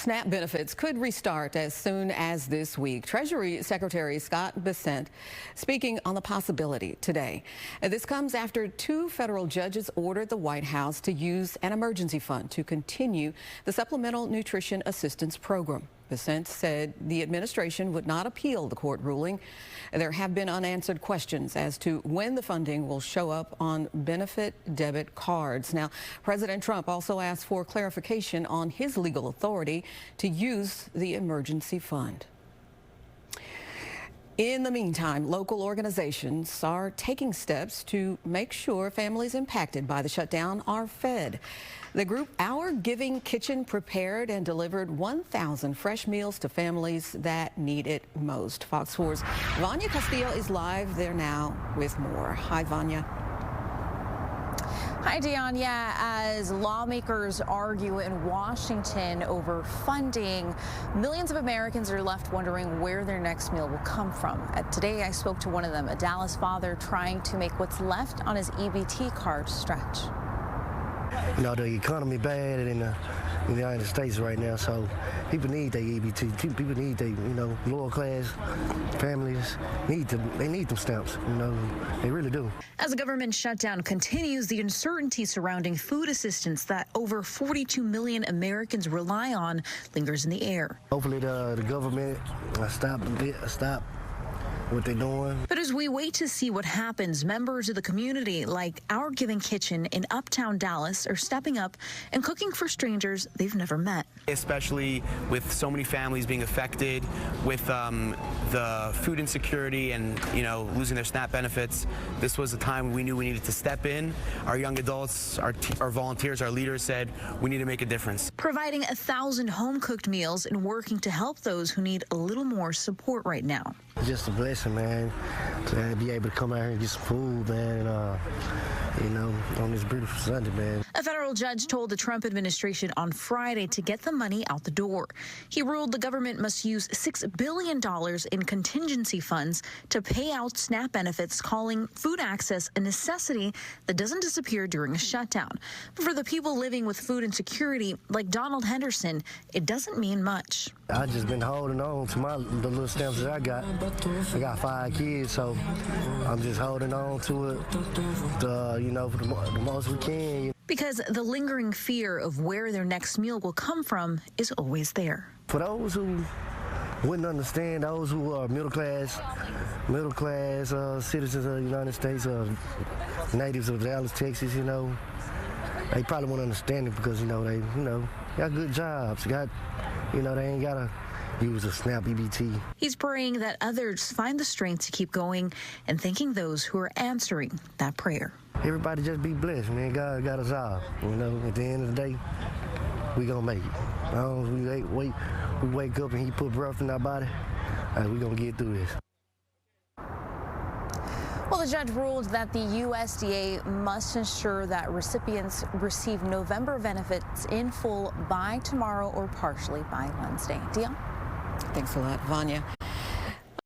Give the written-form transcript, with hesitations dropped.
SNAP benefits could restart as soon as this week. Treasury Secretary Scott Bessent speaking on the possibility today. This comes after two federal judges ordered the White House to use an emergency fund to continue the Supplemental Nutrition Assistance Program. Bessent said the administration would not appeal the court ruling. There have been unanswered questions as to when the funding will show up on benefit debit cards. Now, President Trump also asked for clarification on his legal authority to use the emergency fund. In the meantime, local organizations are taking steps to make sure families impacted by the shutdown are fed. The group Our Giving Kitchen prepared and delivered 1,000 fresh meals to families that need it most. Fox 4's Vanya Castillo is live there now with more. Hi, Vanya. Hi, Dion. Yeah, as lawmakers argue in Washington over funding, millions of Americans are left wondering where their next meal will come from. Today, I spoke to one of them, a Dallas father trying to make what's left on his EBT card stretch. You know, the economy bad in the United States right now, so people need their EBT. People need their, lower class families need them. They need them stamps. They really do. As the government shutdown continues, the uncertainty surrounding food assistance that over 42 million Americans rely on lingers in the air. Hopefully, the government stop what they're doing. But as we wait to see what happens, members of the community like Our Giving Kitchen in uptown Dallas are stepping up and cooking for strangers they've never met. Especially with so many families being affected with the food insecurity and, losing their SNAP benefits, this was a time we knew we needed to step in. Our young adults, our volunteers, our leaders said we need to make a difference. Providing 1,000 home-cooked meals and working to help those who need a little more support right now. It's just a blessing, man, to be able to come out here and get some food, man, on this beautiful Sunday, man. A federal judge told the Trump administration on Friday to get the money out the door. He ruled the government must use $6 billion in contingency funds to pay out SNAP benefits, calling food access a necessity that doesn't disappear during a shutdown. But for the people living with food insecurity, like Donald Henderson, it doesn't mean much. I just been holding on to the little stamps that I got. I got 5 kids, so I'm just holding on to it, for the most we can. Because the lingering fear of where their next meal will come from is always there. For those who wouldn't understand, those who are middle class citizens of the United States, natives of Dallas, Texas, they probably won't understand it because, they got good jobs, they ain't gotta use a SNAP EBT. He's praying that others find the strength to keep going and thanking those who are answering that prayer. Everybody just be blessed, man. God got us all. At the end of the day, we gonna make it. As long as we wake up and he put breath in our body, we gonna get through this. Well, the judge ruled that the USDA must ensure that recipients receive November benefits in full by tomorrow or partially by Wednesday. Dion? Thanks a lot, Vanya.